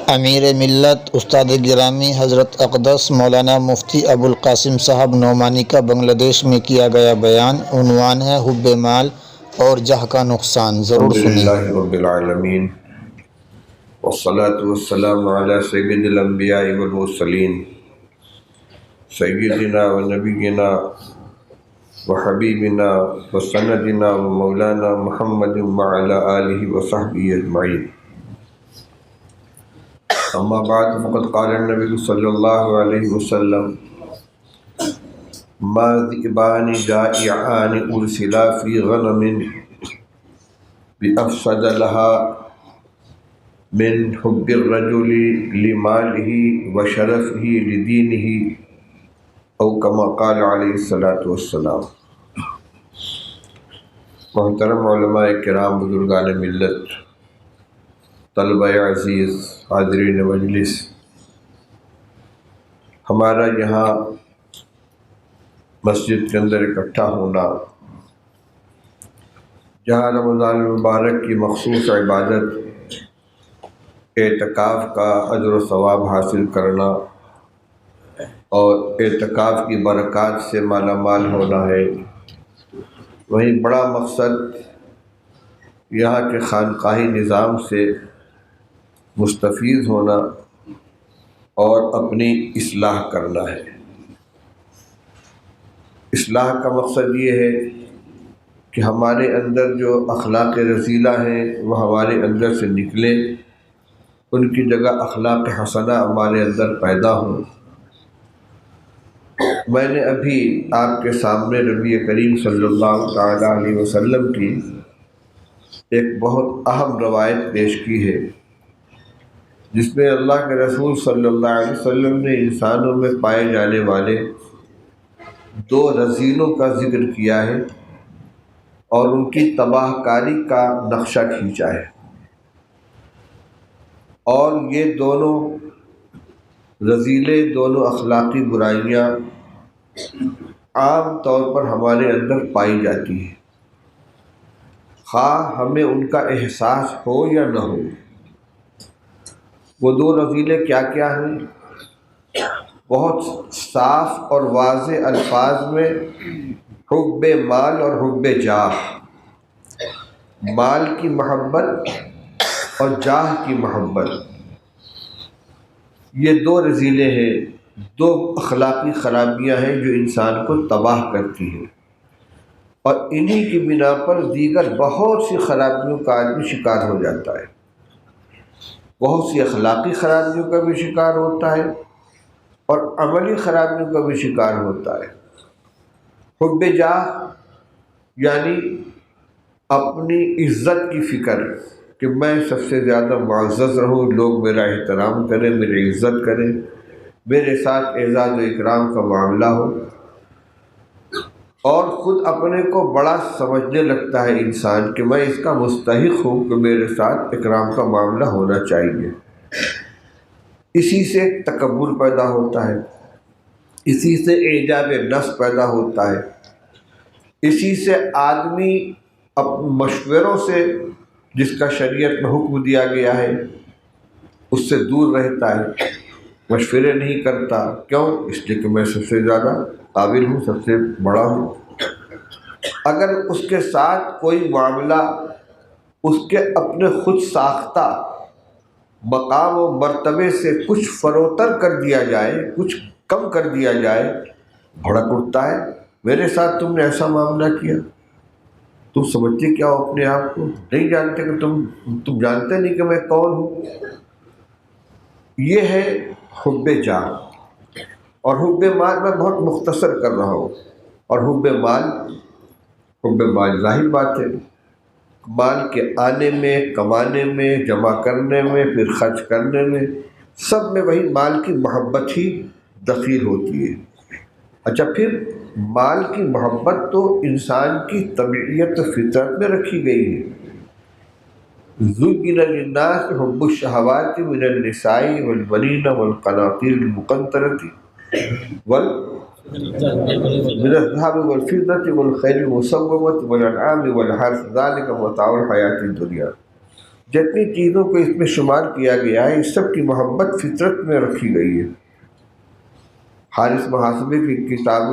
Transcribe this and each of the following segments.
امیر ملت استاد گرامی حضرت اقدس مولانا مفتی ابوالقاسم صاحب نعمانی کا بنگلہ دیش میں کیا گیا بیان، عنوان ہے حب مال اور جاہ کا نقصان۔ ضرور سنیں۔ الحمدللہ رب العالمین والصلاة والسلام علی سید الانبیاء والمرسلین سیدنا و نبینا و حبیبنا و سندنا و مولانا محمد وعلی آلہ و صحبہ اجمعین۔ اما بعد فقد قال النبی صلی اللہ علیہ وسلم ما ذئبان جائعان ارسلا فی غنم بأفسد لها من حب الرجل لماله وشرفه لدینه او کما قال علیہ الصلاۃ والسلام۔ محترم علماء کرام، بزرگان ملت، طلبہ عزیز، حاضرین مجلس، ہمارا یہاں مسجد کے اندر اکٹھا ہونا، جہاں رمضان المبارک کی مخصوص عبادت اعتکاف کا اجر و ثواب حاصل کرنا اور اعتکاف کی برکات سے مالا مال ہونا ہے، وہیں بڑا مقصد یہاں کے خانقاہی نظام سے مستفید ہونا اور اپنی اصلاح کرنا ہے۔ اصلاح کا مقصد یہ ہے کہ ہمارے اندر جو اخلاق رذیلہ ہیں وہ ہمارے اندر سے نکلیں، ان کی جگہ اخلاق حسنہ ہمارے اندر پیدا ہوں۔ میں نے ابھی آپ کے سامنے نبی کریم صلی اللہ تعالیٰ علیہ وسلم کی ایک بہت اہم روایت پیش کی ہے، جس میں اللہ کے رسول صلی اللہ علیہ وسلم نے انسانوں میں پائے جانے والے دو رذیلوں کا ذکر کیا ہے اور ان کی تباہ کاری کا نقشہ کھینچا ہے، اور یہ دونوں رذیلے، دونوں اخلاقی برائیاں عام طور پر ہمارے اندر پائی جاتی ہیں، خواہ ہمیں ان کا احساس ہو یا نہ ہو۔ وہ دو رذیلے کیا کیا ہیں؟ بہت صاف اور واضح الفاظ میں حب مال اور حب جاہ، مال کی محبت اور جاہ کی محبت، یہ دو رذیلے ہیں، دو اخلاقی خرابیاں ہیں جو انسان کو تباہ کرتی ہیں، اور انہی کی بنا پر دیگر بہت سی خرابیوں کا آدمی شکار ہو جاتا ہے، بہت سی اخلاقی خرابیوں کا بھی شکار ہوتا ہے اور عملی خرابیوں کا بھی شکار ہوتا ہے۔ حب جاہ یعنی اپنی عزت کی فکر کہ میں سب سے زیادہ معزز رہوں، لوگ میرا احترام کریں، میری عزت کریں، میرے ساتھ اعزاز و اکرام کا معاملہ ہو، اور خود اپنے کو بڑا سمجھنے لگتا ہے انسان کہ میں اس کا مستحق ہوں کہ میرے ساتھ اکرام کا معاملہ ہونا چاہیے۔ اسی سے تکبر پیدا ہوتا ہے، اسی سے اعجاب نفس پیدا ہوتا ہے، اسی سے آدمی مشوروں سے، جس کا شریعت میں حکم دیا گیا ہے، اس سے دور رہتا ہے، مشورے نہیں کرتا۔ کیوں؟ اس لیے کہ میں سب سے زیادہ قابل ہوں، سب سے بڑا ہوں۔ اگر اس کے ساتھ کوئی معاملہ اس کے اپنے خود ساختہ مقام و مرتبے سے کچھ فروتر کر دیا جائے، کچھ کم کر دیا جائے، بھڑک اٹھتا ہے، میرے ساتھ تم نے ایسا معاملہ کیا، تم سمجھتے کیا ہو اپنے آپ کو؟ نہیں جانتے کہ تم جانتے نہیں کہ میں کون ہوں۔ یہ ہے حب جاہ۔ اور حب مال میں بہت مختصر کر رہا ہوں۔ اور حب مال ظاہر بات ہے، مال کے آنے میں، کمانے میں، جمع کرنے میں، پھر خرچ کرنے میں، سب میں وہی مال کی محبت ہی دخیل ہوتی ہے۔ اچھا، پھر مال کی محبت تو انسان کی طبیعت و فطرت میں رکھی گئی ہے۔ زُيِّنَ لِلنَّاسِ حُبُّ الشَّهَوَاتِ مِنَ النِّسَاءِ وَالْبَنِينَ وَالْقَنَاطِيرِ الْمُقَنطَرَةِ من الذهب والفضة والخيل المسومة والأنعام والحرث ذلك متاع الحیاة الدنیا۔ جتنی چیزوں کو اس میں شمار کیا گیا ہے اس سب کی محبت فطرت میں رکھی گئی ہے۔ حارث محاسبے کی کتاب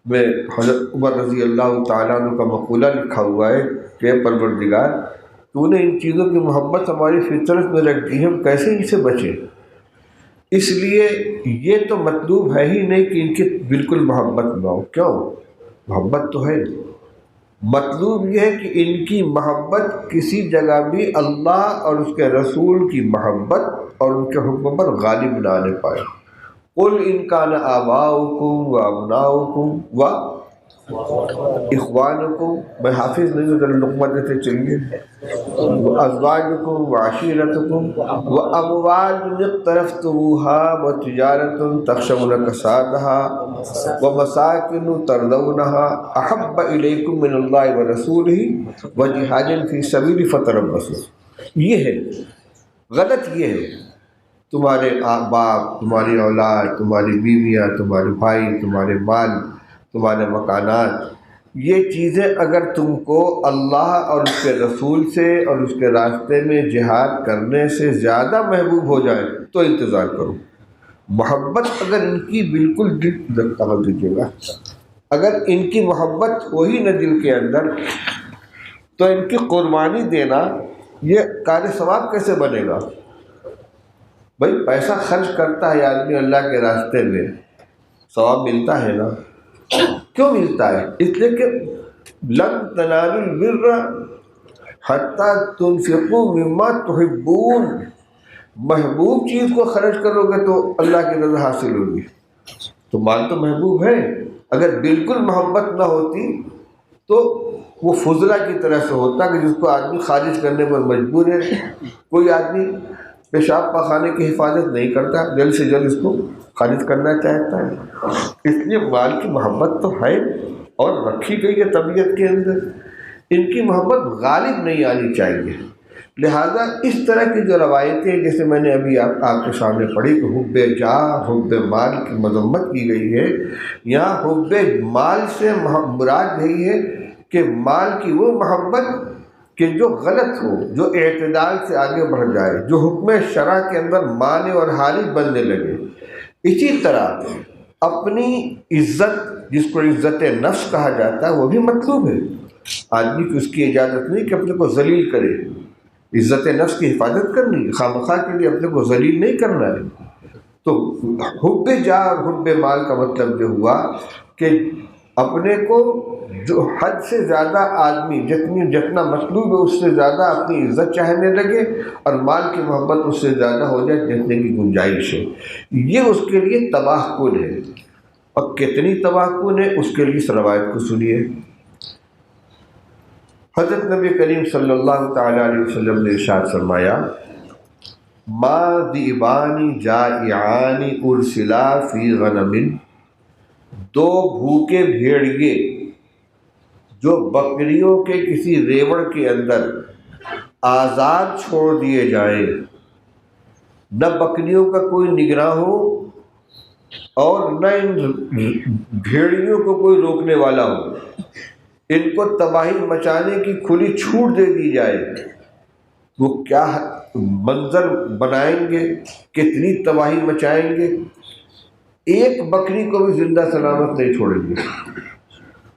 میں حضرت عمر رضی اللہ تعالیٰ عنہ کا مقولہ لکھا ہوا ہے کہ پروردگار تو نے ان چیزوں کی محبت ہماری فطرت میں رکھ دی ہے، ہم کیسے ان سے بچیں؟ اس لیے یہ تو مطلوب ہے ہی نہیں کہ ان کی بالکل محبت نہ ہو، کیوں؟ محبت تو ہے، مطلوب یہ ہے کہ ان کی محبت کسی جگہ بھی اللہ اور اس کے رسول کی محبت اور ان کے حکم پر غالب نہ آنے پائے۔ قل ان کان آباؤکم و ابناؤکم و اخوانکم، میں حافظ نہیں ہوں، ذرا لقمہ دیتے چلیے، وازواجکم وعشیرتکم واموال اقترفتموها وتجارۃ تخشون کسادها ومساکن ترضونها احب الیکم من اللہ ورسولہ وجہاد فی سبیلہ فتربصوا۔ یہ ہے غلط، یہ ہے تمہارے باپ، تمہاری اولاد، تمہاری بیویاں، تمہارے بھائی، تمہارے مال، تمہارے مکانات، یہ چیزیں اگر تم کو اللہ اور اس کے رسول سے اور اس کے راستے میں جہاد کرنے سے زیادہ محبوب ہو جائے تو انتظار کرو۔ محبت اگر ان کی بالکل دل تک دیجیے گا، اگر ان کی محبت وہی نہ دل کے اندر، تو ان کی قربانی دینا یہ کار ثواب کیسے بنے گا؟ بھائی پیسہ خرچ کرتا ہے آدمی اللہ کے راستے میں، ثواب ملتا ہے نا؟ کیوں ملتا ہے؟ اس لیے کہ لن تنالوا البر حتی تنفقوا مما تحبون، محبوب چیز کو خرچ کرو گے تو اللہ کی رضا حاصل ہوگی۔ تو مال تو محبوب ہے، اگر بالکل محبت نہ ہوتی تو وہ فضلہ کی طرح سے ہوتا کہ جس کو آدمی خارج کرنے پر مجبور ہے۔ کوئی آدمی پیشاب پاخانے کی حفاظت نہیں کرتا، جلد سے جلد اس کو خارج کرنا چاہتا ہے۔ اس لیے مال کی محبت تو ہے اور رکھی گئی ہے طبیعت کے اندر، ان کی محبت غالب نہیں آنی چاہیے۔ لہذا اس طرح کی جو روایتیں جیسے میں نے ابھی آپ کے سامنے پڑھی کہ حب جاہ، حب مال کی مذمت کی گئی ہے، یہاں حب مال سے مراد یہی ہے کہ مال کی وہ محبت کہ جو غلط ہو، جو اعتدال سے آگے بڑھ جائے، جو حکم شرع کے اندر مانع اور حارج بننے لگے۔ اسی طرح اپنی عزت، جس کو عزت نفس کہا جاتا ہے، وہ بھی مطلوب ہے۔ آدمی کی اس کی اجازت نہیں کہ اپنے کو ذلیل کرے، عزت نفس کی حفاظت کرنی ہے، خواہ کے لیے اپنے کو ذلیل نہیں کرنا ہے۔ تو حب جاہ اور حب مال کا مطلب یہ ہوا کہ اپنے کو جو حد سے زیادہ آدمی جتنا مطلوب ہے اس سے زیادہ اپنی عزت چاہنے لگے، اور مال کی محبت اس سے زیادہ ہو جائے جتنے کی گنجائش ہے، یہ اس کے لیے تباہ کن ہے۔ اور کتنی تباہ کن ہے اس کے لیے اس روایت کو سنیے۔ حضرت نبی کریم صلی اللہ تعالیٰ علیہ وسلم نے ارشاد فرمایا، ما ذئبان جائعان ارسلا فی غنم، دو بھوکے بھیڑیے جو بکریوں کے کسی ریوڑ کے اندر آزاد چھوڑ دیے جائیں، نہ بکریوں کا کوئی نگراں ہو اور نہ ان بھیڑیوں کو کوئی روکنے والا ہو، ان کو تباہی مچانے کی کھلی چھوٹ دے دی جائے، وہ کیا منظر بنائیں گے، کتنی تباہی مچائیں گے، ایک بکری کو بھی زندہ سلامت نہیں چھوڑیں گے۔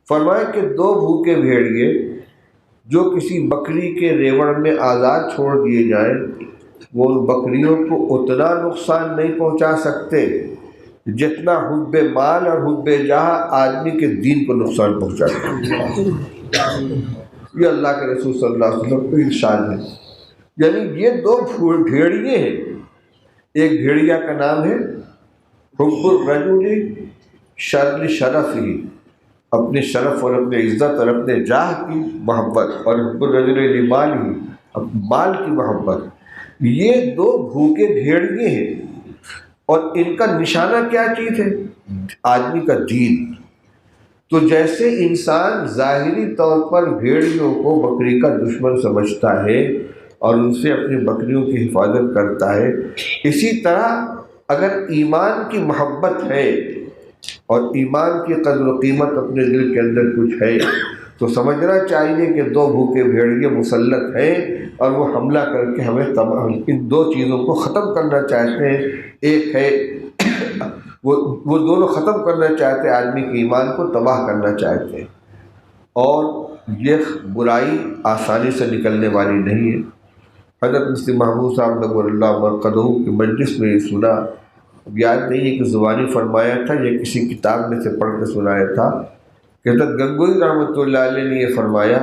فرمایا کہ دو بھوکے بھیڑیے جو کسی بکری کے ریوڑ میں آزاد چھوڑ دیے جائیں، وہ ان بکریوں کو اتنا نقصان نہیں پہنچا سکتے جتنا حب مال اور حب جاہ آدمی کے دین کو نقصان پہنچاتے ہیں۔ یہ اللہ کے رسول صلی اللہ علیہ وسلم کو ارشاد ہے۔ یعنی یہ دو بھیڑیے ہیں، ایک بھیڑیا کا نام ہے حب الرجل شر شرف ہی، اپنے شرف اور اپنے عزت اور اپنے جاہ کی محبت، اور حب الرجل لمال ہی، مال کی محبت۔ یہ دو بھوکے بھیڑیے ہیں، اور ان کا نشانہ کیا چیز ہے؟ آدمی کا دین۔ تو جیسے انسان ظاہری طور پر بھیڑیوں کو بکری کا دشمن سمجھتا ہے اور ان سے اپنی بکریوں کی حفاظت کرتا ہے، اسی طرح اگر ایمان کی محبت ہے اور ایمان کی قدر و قیمت اپنے دل کے اندر کچھ ہے تو سمجھنا چاہیے کہ دو بھوکے بھیڑیے مسلط ہیں اور وہ حملہ کر کے ہمیں ان دو چیزوں کو ختم کرنا چاہتے ہیں۔ ایک ہے وہ دونوں ختم کرنا چاہتے ہیں، آدمی کے ایمان کو تباہ کرنا چاہتے ہیں، اور یہ برائی آسانی سے نکلنے والی نہیں ہے۔ حضرت مسلم محمود صاحب نور اللہ مرقدہ کی مجلس میں یہ سنا، اب یاد نہیں ہے کہ زبانی فرمایا تھا یا کسی کتاب میں سے پڑھ کے سنایا تھا، کہ حضرت گنگوئی رحمۃ اللہ علیہ نے یہ فرمایا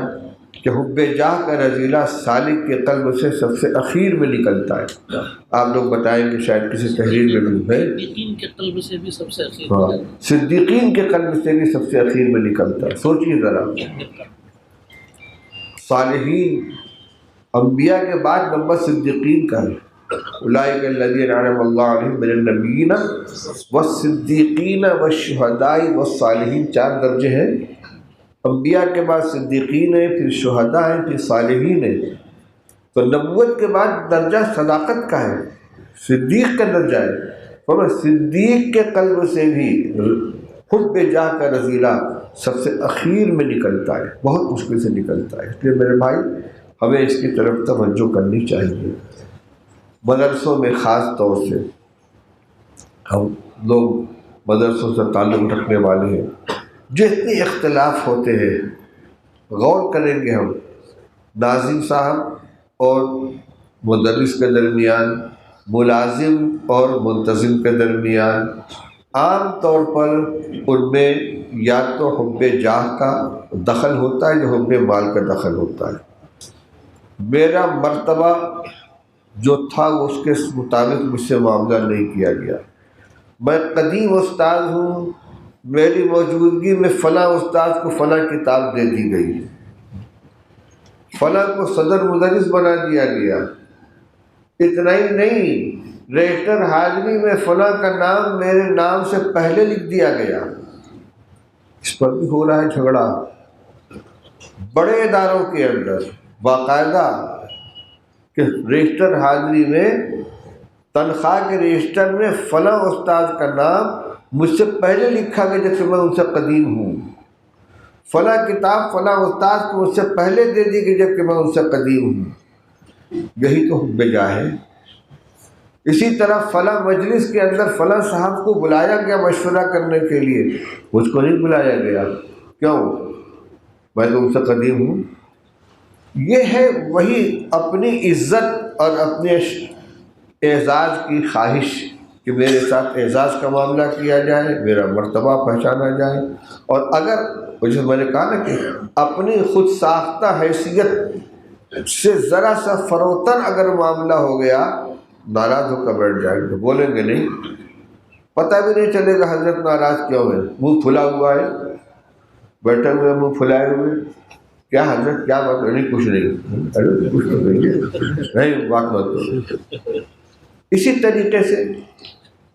کہ حب جاہ کا رذیلہ سالک کے قلب سے سب سے اخیر میں نکلتا ہے۔ آپ لوگ بتائیں کہ شاید کسی تحریر میں بھی ہے، صدیقین کے قلب سے بھی سب سے اخیر، ہاں، صدیقین کے قلب سے بھی سب سے اخیر میں نکلتا ہے۔ سوچیے ذرا، صالحین انبیاء کے بعد نمبر صدیقین کا ہے۔ اولئک الذین انعم اللہ علیہم من النبیین والصدیقین والشہداء والصالحین، 4 درجے ہیں۔ انبیاء کے بعد صدیقین ہیں، پھر شہداء ہیں، پھر صالحین ہیں۔ تو نبوت کے بعد درجہ صداقت کا ہے، صدیق کا درجہ ہے، اور صدیق کے قلب سے بھی حب جاہ کا رذیلہ سب سے اخیر میں نکلتا ہے، بہت مشکل سے نکلتا ہے۔ اس لیے میرے بھائی ہمیں اس کی طرف توجہ کرنی چاہیے۔ مدرسوں میں خاص طور سے ہم لوگ مدرسوں سے تعلق رکھنے والے ہیں، جتنے اختلاف ہوتے ہیں غور کریں گے ہم ناظم صاحب اور مدرس کے درمیان، ملازم اور منتظم کے درمیان، عام طور پر ان میں یا تو حب جاہ کا دخل ہوتا ہے یا حب مال کا دخل ہوتا ہے۔ میرا مرتبہ جو تھا اس کے مطابق مجھ سے معاملہ نہیں کیا گیا۔ میں قدیم استاد ہوں، میری موجودگی میں فلاں استاد کو فلاں کتاب دے دی گئی، فلاں کو صدر مدرس بنا دیا گیا۔ اتنا ہی نہیں، رجسٹر حاضری میں فلاں کا نام میرے نام سے پہلے لکھ دیا گیا۔ اس پر بھی ہو رہا ہے جھگڑا بڑے اداروں کے اندر، باقاعدہ کہ رجسٹر حاضری میں، تنخواہ کے رجسٹر میں فلاں استاد کا نام مجھ سے پہلے لکھا گیا جب کہ میں ان سے قدیم ہوں، فلاں کتاب فلاں استاد کو مجھ سے پہلے دے دی گئی جب کہ میں ان سے قدیم ہوں۔ یہی تو حب جاہ ہے۔ اسی طرح فلاں مجلس کے اندر فلاں صاحب کو بلایا گیا مشورہ کرنے کے لیے، مجھ کو نہیں بلایا گیا، کیوں؟ میں تو ان سے قدیم ہوں۔ یہ ہے وہی اپنی عزت اور اپنے اعزاز کی خواہش کہ میرے ساتھ اعزاز کا معاملہ کیا جائے، میرا مرتبہ پہچانا جائے۔ اور اگر جیسے میں نے کہا نا کہ اپنی خود ساختہ حیثیت سے ذرا سا فروتن اگر معاملہ ہو گیا، ناراض ہو کر بیٹھ جائیں گے، بولیں گے نہیں، پتہ بھی نہیں چلے گا حضرت ناراض کیوں ہے، منہ پھلا ہوا ہے، بیٹھے ہوئے منہ پھلائے ہوئے، کیا حضرت کیا بات ہے؟ نہیں کچھ نہیں، ارے کچھ تو نہیں، بات مت کرو۔ اسی طریقے سے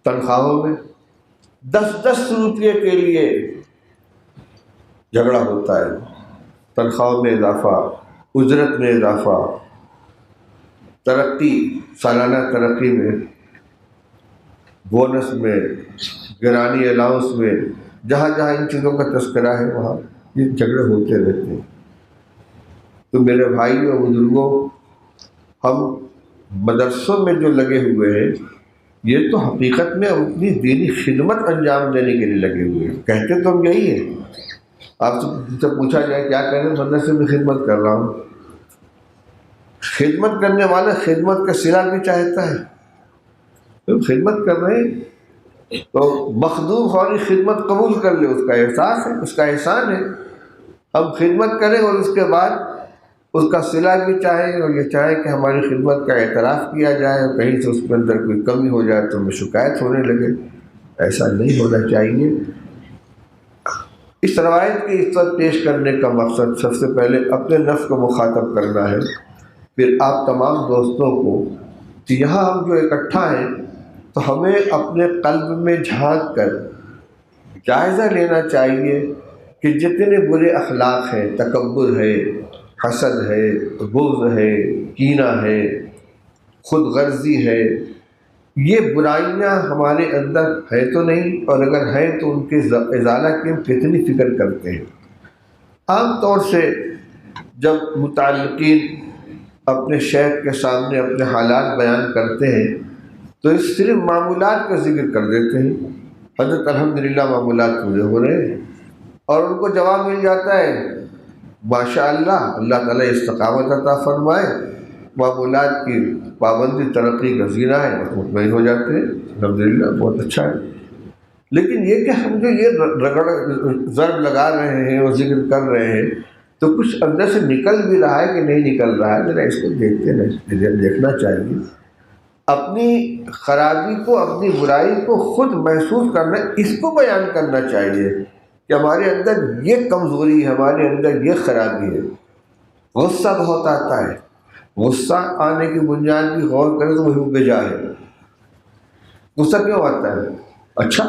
تنخواہوں میں 10 روپئے کے لیے جھگڑا ہوتا ہے، تنخواہوں میں اضافہ، اجرت میں اضافہ، ترقی، سالانہ ترقی میں، بونس میں، گرانی الاؤنس میں، جہاں جہاں ان چیزوں کا تذکرہ ہے وہاں یہ جھگڑے ہوتے رہتے ہیں۔ تو میرے بھائی اور بزرگوں، ہم مدرسوں میں جو لگے ہوئے ہیں یہ تو حقیقت میں اپنی دینی خدمت انجام دینے کے لیے لگے ہوئے ہیں، کہتے تو ہم یہی ہیں۔ آپ سے پوچھا جائے کیا کہہ رہے ہیں؟ مدرسے میں خدمت کر رہا ہوں۔ خدمت کرنے والا خدمت کا صلہ بھی چاہتا ہے، تو خدمت کر رہے ہیں تو مخدوم ہماری خدمت قبول کر لے، اس کا احساس ہے، اس کا احسان ہے۔ ہم خدمت کریں اور اس کے بعد اس کا صلہ بھی چاہیں، اور یہ چاہیں کہ ہماری خدمت کا اعتراف کیا جائے، اور کہیں سے اس کے اندر کوئی کمی ہو جائے تو ہمیں شکایت ہونے لگے۔ ایسا نہیں ہونا چاہیے۔ اس روایت کی عزت پیش کرنے کا مقصد سب سے پہلے اپنے نفس کو مخاطب کرنا ہے، پھر آپ تمام دوستوں کو کہ یہاں ہم جو اکٹھا ہیں تو ہمیں اپنے قلب میں جھانک کر جائزہ لینا چاہیے کہ جتنے برے اخلاق ہیں، تکبر ہے، حسد ہے، بغض ہے، کینہ ہے، خود غرضی ہے، یہ برائیاں ہمارے اندر ہے تو نہیں، اور اگر ہیں تو ان کے ازالہ کی ہم کتنی فکر کرتے ہیں۔ عام طور سے جب متعلقین اپنے شیخ کے سامنے اپنے حالات بیان کرتے ہیں تو اس صرف معمولات کا ذکر کر دیتے ہیں، حضرت الحمدللہ معمولات پورے ہو رہے ہیں، اور ان کو جواب مل جاتا ہے ماشاء اللہ، اللہ تعالیٰ استقامت عطا فرمائے، معمولات کی پابندی ترقی کا زینہ ہے، اور مطمئن ہو جاتے ہیں الحمدللہ بہت اچھا ہے۔ لیکن یہ کہ ہم جو یہ رگڑ ضرب لگا رہے ہیں اور ذکر کر رہے ہیں تو کچھ اندر سے نکل بھی رہا ہے کہ نہیں نکل رہا ہے، ذرا اس کو دیکھنا چاہیے۔ اپنی خرابی کو، اپنی برائی کو خود محسوس کرنا، اس کو بیان کرنا چاہیے کہ ہمارے اندر یہ کمزوری ہے، ہمارے اندر یہ خرابی ہے۔ غصہ بہت آتا ہے، غصہ آنے کی بنیاد بھی غور کریں تو وہ بے جا ہے۔ غصہ کیوں آتا ہے؟ اچھا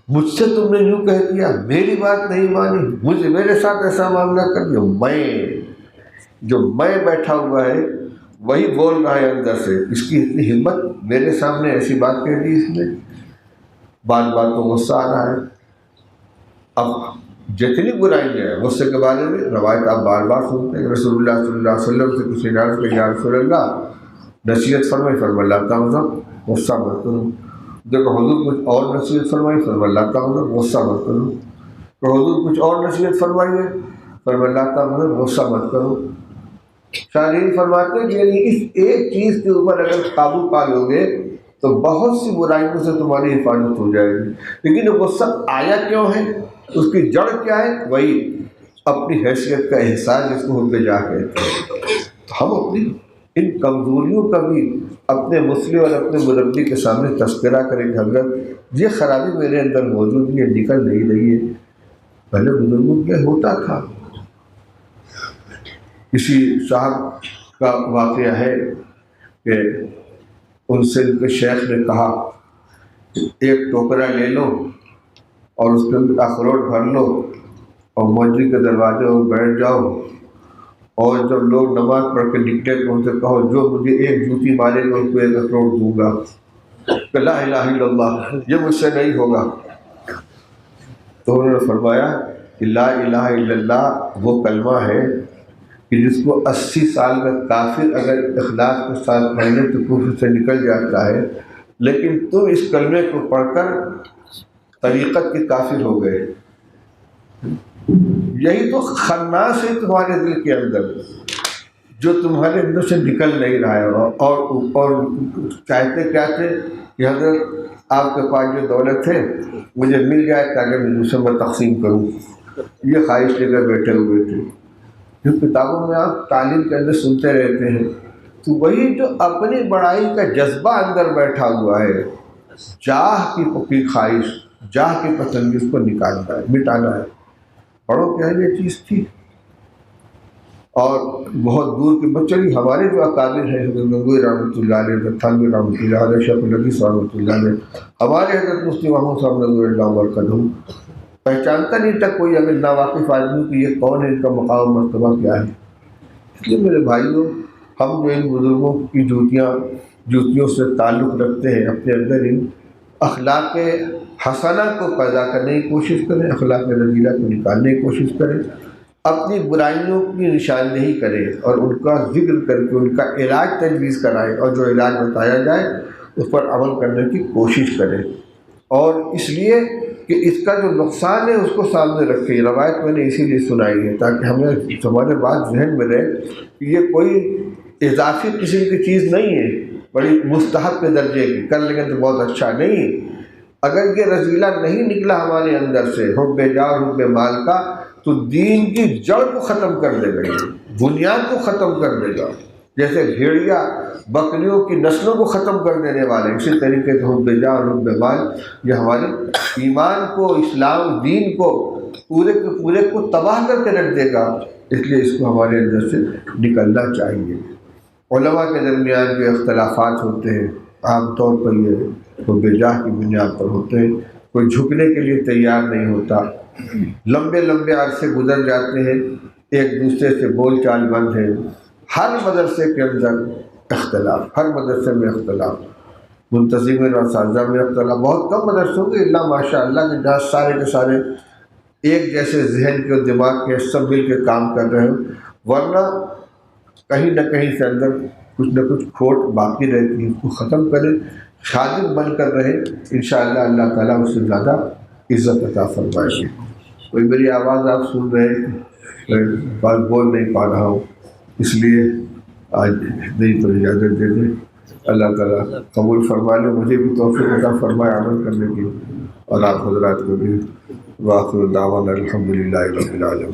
مجھ سے تم نے یوں کہہ دیا، میری بات نہیں مانی، میرے ساتھ ایسا معاملہ کر دیا، میں بیٹھا ہوا ہے وہی بول رہا ہے اندر سے، اس کی اتنی ہمت، میرے سامنے ایسی بات کہہ دی اس نے، بار بار تو غصہ آ رہا ہے۔ اب جتنی برائی ہے غصے کے بارے میں روایت آپ بار بار سنتے ہیں، رسول اللہ صلی اللہ علیہ وسلم سے کسی عرض کہ یا رسول اللہ نصیحت فرمائی، فرمایا اللہ تعالیٰ غصہ مت کرو۔ دیکھو حضور کچھ اور نصیحت فرمائی، فرمایا اللہ تعالیٰ غصہ مت کرو۔ تو حضور کچھ اور نصیحت فرمائی ہے، فرمایا اللہ تعالیٰ غصہ مت کرو۔ شارحین فرماتے ہیں کہ یعنی اس ایک چیز کے اوپر اگر قابو پا لو گے تو بہت سی برائیوں سے تمہاری حفاظت ہو جائے گی۔ لیکن غصہ آیا کیوں ہے، اس کی جڑ کیا ہے؟ وہی اپنی حیثیت کا احساس، جس کو حب جاہ کہتے ہیں۔ تو ہم اپنی ان کمزوریوں کا بھی اپنے مسلم اور اپنے مربی کے سامنے تذکرہ کریں کہ حضرت یہ خرابی میرے اندر موجود ہے، نکل نہیں رہی ہے۔ پہلے بزرگوں کے ہوتا تھا۔ کسی صاحب کا واقعہ ہے کہ ان سے ان کے شیخ نے کہا ایک ٹوکرا لے لو اور اس کے اندر اخروٹ بھر لو اور مسجد کے دروازے پر بیٹھ جاؤ، اور جب لوگ نماز پڑھ کے نکلے تو ان سے کہو جو مجھے ایک جوتی مارے گا اس کو ایک اخروٹ دوں گا، کہ لا الہ الا اللہ، یہ مجھ سے نہیں ہوگا۔ تو انہوں نے فرمایا کہ لا الہ الا اللہ وہ کلمہ ہے کہ جس کو 80 سال کا کافر اگر اخلاص کے ساتھ پڑھنے تو کفر سے نکل جاتا ہے، لیکن تم اس کلمے کو پڑھ کر طریقت کے کافر ہو گئے۔ یہی تو خناس ہے تمہارے دل کے اندر، جو تمہارے اندر سے نکل نہیں رہا ہے، اور چاہتے کیا تھے کہ حضرت آپ کے پاس جو دولت ہے مجھے مل جائے تاکہ میں اسے میں تقسیم کروں، یہ خواہش لے کر بیٹھے ہوئے تھے۔ جو کتابوں میں آپ تعلیم کے اندر سنتے رہتے ہیں، تو وہی جو اپنی بڑائی کا جذبہ اندر بیٹھا ہوا ہے، جاہ کی خواہش، جاہ کی پسند، اس کو نکالنا ہے، مٹانا ہے۔ پڑھو کیا یہ چیز تھی۔ اور بہت دور کے بچے ہمارے جو اکابر ہیں، حضرت گنگوئی رحمۃ اللہ علیہ، حضرت تھانوی رحمۃ اللہ علیہ، شیخ الحدیث رحمۃ اللہ علیہ، ہمارے حضرت مفتی محمود صاحب نور اللہ برکتہ، پہچانتا نہیں تھا کوئی اگر ناواقف آدمی کہ یہ کون ہے، ان کا مقام مرتبہ کیا ہے۔ اس لیے میرے بھائیوں، ہم جو ان بزرگوں کی جوتیوں سے تعلق رکھتے ہیں، اپنے اندر ان اخلاق حسنہ کو پیدا کرنے کی کوشش کریں، اخلاق رذیلہ کو نکالنے کی کوشش کریں، اپنی برائیوں کی نشاندہی کریں اور ان کا ذکر کر کے ان کا علاج تجویز کرائیں، اور جو علاج بتایا جائے اس پر عمل کرنے کی کوشش کریں۔ اور اس لیے کہ اس کا جو نقصان ہے اس کو سامنے رکھیں۔ روایت میں نے اسی لیے سنائی ہے تاکہ ہمیں ہمارے بات ذہن میں رہے کہ یہ کوئی اضافی قسم کی چیز نہیں ہے، بڑی مستحب کے درجے کی، کر لیں گے تو بہت اچھا نہیں۔ اگر یہ رذیلہ نہیں نکلا ہمارے اندر سے حب جاہ اور حب مال کا، تو دین کی جڑ کو ختم کر دے گا، بنیاد کو ختم کر دے گا۔ جیسے بھیڑیا بکریوں کی نسلوں کو ختم کر دینے والے، اسی طریقے سے حب جاہ اور حب مال یہ ہمارے ایمان کو، اسلام دین کو پورے کے پورے کو تباہ کر کے رکھ دے گا۔ اس لیے اس کو ہمارے اندر سے نکلنا چاہیے۔ علماء کے درمیان جو اختلافات ہوتے ہیں عام طور پر یہ حب جاہ کی بنیاد پر ہوتے ہیں، کوئی جھکنے کے لیے تیار نہیں ہوتا، لمبے لمبے عرصے گزر جاتے ہیں، ایک دوسرے سے بول چال بند ہے۔ ہر مدرسے کے اندر اختلاف، ہر مدرسے میں اختلاف، منتظمین اور اساتذہ میں اختلاف، بہت کم مدرسوں کے اللہ ماشاء اللہ کے جہاں سارے کے سارے ایک جیسے ذہن کے اور دماغ کے سب مل کے کام کر رہے ہوں، ورنہ کہیں نہ کہیں سے اندر کچھ نہ کچھ کھوٹ باقی رہتی ہے، اس کو ختم کریں، خادم بن کر رہے، انشاءاللہ اللہ تعالیٰ اس سے زیادہ عزت عطا فرمائیں گے۔ کوئی میری آواز آپ سن رہے ہیں، میں بات بول نہیں پا رہا ہوں، اس لیے آج نہیں تو اجازت دے دیں۔ اللہ تعالیٰ قبول فرما لے، مجھے بھی توفیق عطا فرمائے عمل کرنے کی، اور آپ حضرات کو بھی۔ وآخر دعوانا الحمدللہ رب العالمین۔